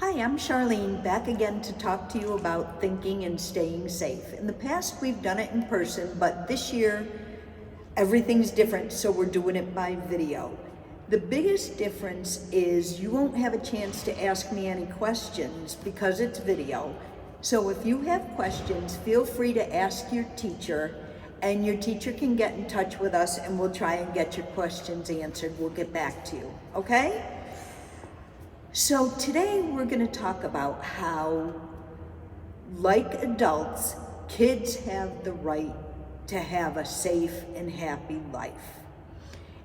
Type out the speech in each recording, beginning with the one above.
Hi, I'm Charlene, back again to talk to you about thinking and staying safe. In the past, we've done it in person, but this year, everything's different, so we're doing it by video. The biggest difference is you won't have a chance to ask me any questions because it's video. So if you have questions, feel free to ask your teacher, and your teacher can get in touch with us and we'll try and get your questions answered. We'll get back to you, okay? So today we're going to talk about how, like adults, kids have the right to have a safe and happy life.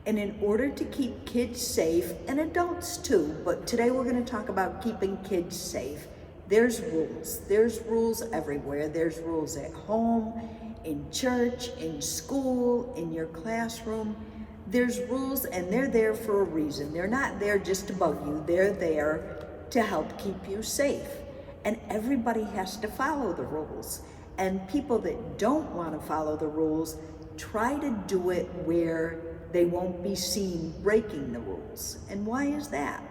And in order to keep kids safe, and adults too, but today we're going to talk about keeping kids safe, there's rules. There's rules everywhere. There's rules at home, in church, in school, in your classroom. There's rules, and they're there for a reason. They're not there just to bug you. They're there to help keep you safe. And everybody has to follow the rules. And people that don't want to follow the rules try to do it where they won't be seen breaking the rules. And why is that?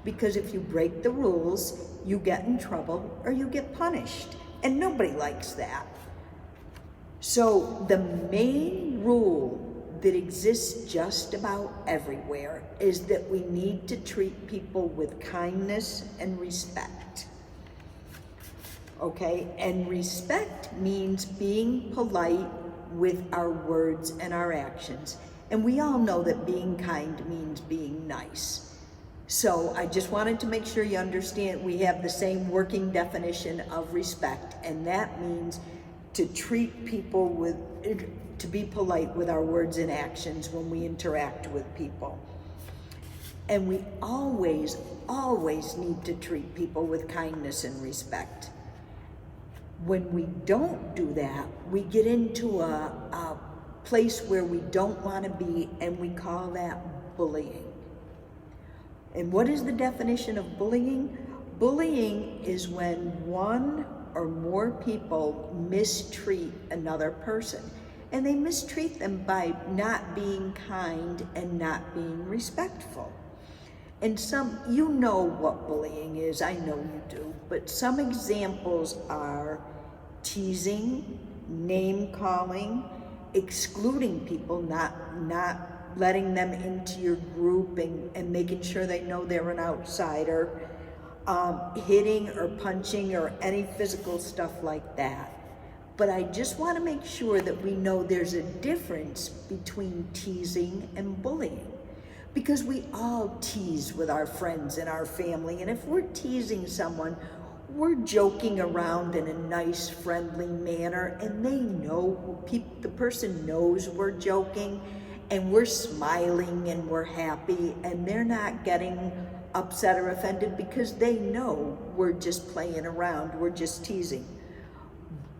Because if you break the rules, you get in trouble or you get punished. And nobody likes that. So the main rule that exists just about everywhere is that we need to treat people with kindness and respect. Okay, and respect means being polite with our words and our actions. And we all know that being kind means being nice. So I just wanted to make sure you understand we have the same working definition of respect, and that means to treat people with, to be polite with our words and actions when we interact with people. And we always need to treat people with kindness and respect. When we don't do that, we get into a place where we don't want to be, and we call that bullying. And what is the definition of bullying? Bullying is when one or more people mistreat another person. And they mistreat them by not being kind and not being respectful. And you know what bullying is, I know you do, but some examples are teasing, name calling, excluding people, not letting them into your group and making sure they know they're an outsider, hitting or punching or any physical stuff like that. But I just want to make sure that we know there's a difference between teasing and bullying. Because we all tease with our friends and our family, and if we're teasing someone, we're joking around in a nice, friendly manner, and they know, the person knows we're joking, and we're smiling and we're happy, and they're not getting upset or offended because they know we're just playing around, we're just teasing.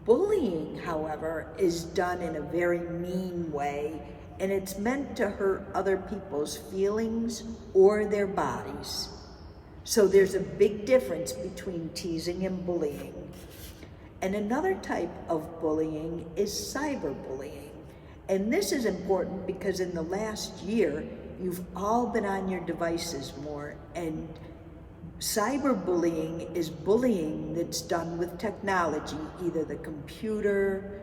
Bullying, however, is done in a very mean way, and it's meant to hurt other people's feelings or their bodies. So there's a big difference between teasing and bullying. And another type of bullying is cyberbullying. And this is important because in the last year, you've all been on your devices more, and cyberbullying is bullying that's done with technology, either the computer,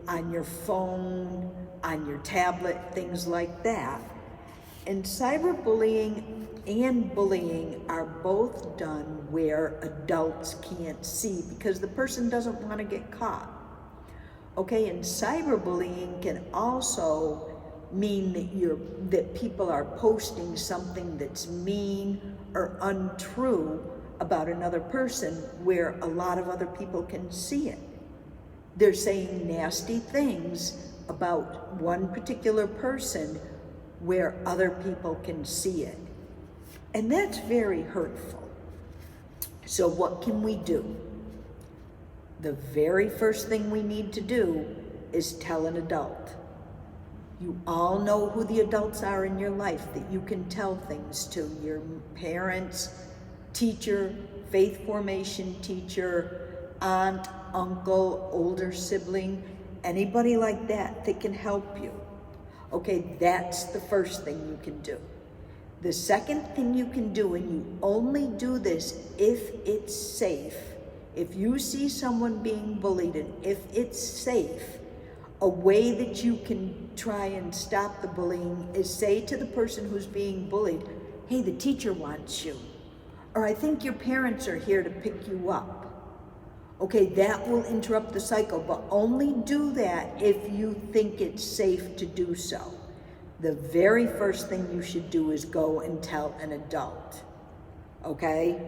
on your phone, on your tablet, things like that. And cyberbullying and bullying are both done where adults can't see because the person doesn't want to get caught. Okay, and cyberbullying can also mean that people are posting something that's mean or untrue about another person where a lot of other people can see it. They're saying nasty things about one particular person where other people can see it. And that's very hurtful. So what can we do? The very first thing we need to do is tell an adult. You all know who the adults are in your life that you can tell things to. Your parents, teacher, faith formation teacher, aunt, uncle, older sibling, anybody like that can help you. Okay, that's the first thing you can do. The second thing you can do, and you only do this if it's safe, if you see someone being bullied and if it's safe, a way that you can try and stop the bullying is say to the person who's being bullied, hey, the teacher wants you, or I think your parents are here to pick you up. Okay, that will interrupt the cycle, but only do that if you think it's safe to do so. The very first thing you should do is go and tell an adult, okay?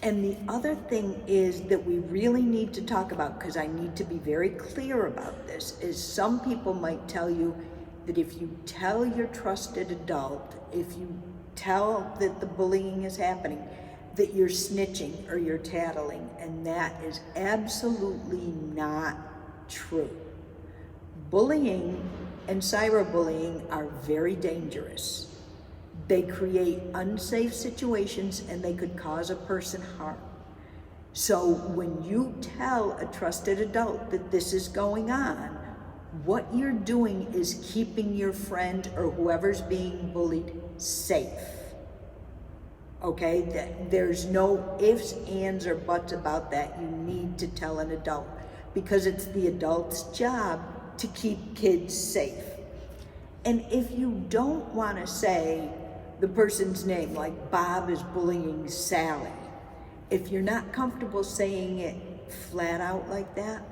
And the other thing is that we really need to talk about, because I need to be very clear about this, is some people might tell you that if you tell your trusted adult, if you tell that the bullying is happening, that you're snitching or you're tattling, and that is absolutely not true. Bullying and cyberbullying are very dangerous. They create unsafe situations and they could cause a person harm. So when you tell a trusted adult that this is going on, what you're doing is keeping your friend or whoever's being bullied safe. Okay, there's no ifs, ands, or buts about that. You need to tell an adult, because it's the adult's job to keep kids safe. And if you don't want to say the person's name, like Bob is bullying Sally, if you're not comfortable saying it flat out like that,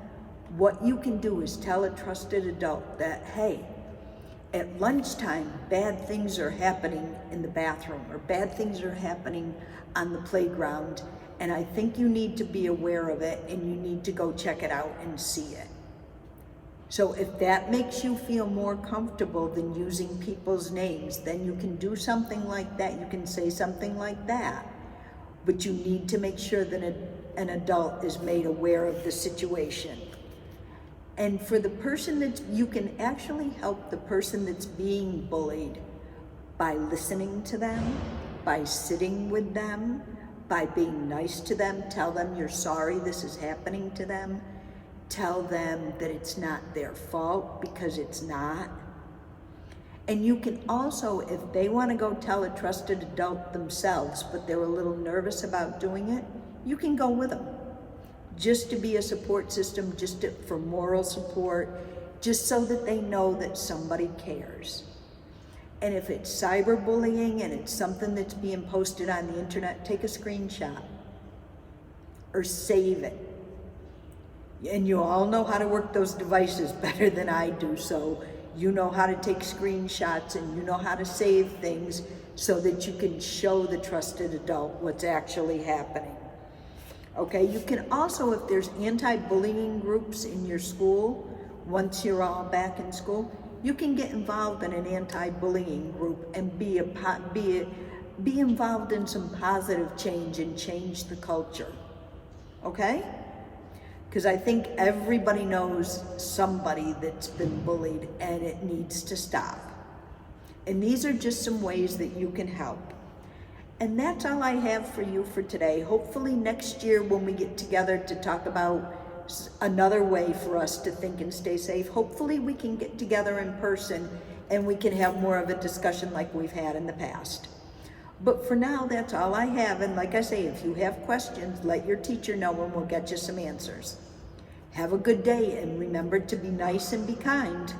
what you can do is tell a trusted adult that, hey, at lunchtime, bad things are happening in the bathroom, or bad things are happening on the playground, and I think you need to be aware of it and you need to go check it out and see it. So if that makes you feel more comfortable than using people's names, then you can do something like that. You can say something like that, but you need to make sure that an adult is made aware of the situation. And for the person you can actually help the person that's being bullied by listening to them, by sitting with them, by being nice to them. Tell them you're sorry this is happening to them. Tell them that it's not their fault, because it's not. And you can also, if they want to go tell a trusted adult themselves, but they're a little nervous about doing it, you can go with them. Just to be a support system, for moral support, just so that they know that somebody cares. And if it's cyberbullying and it's something that's being posted on the internet, take a screenshot or save it. And you all know how to work those devices better than I do, so you know how to take screenshots and you know how to save things so that you can show the trusted adult what's actually happening. Okay, you can also, if there's anti-bullying groups in your school, once you're all back in school, you can get involved in an anti-bullying group and be involved in some positive change and change the culture. Okay? Because I think everybody knows somebody that's been bullied and it needs to stop. And these are just some ways that you can help. And that's all I have for you for today. Hopefully next year when we get together to talk about another way for us to think and stay safe, hopefully we can get together in person and we can have more of a discussion like we've had in the past. But for now, that's all I have. And like I say, if you have questions, let your teacher know and we'll get you some answers. Have a good day, and remember to be nice and be kind.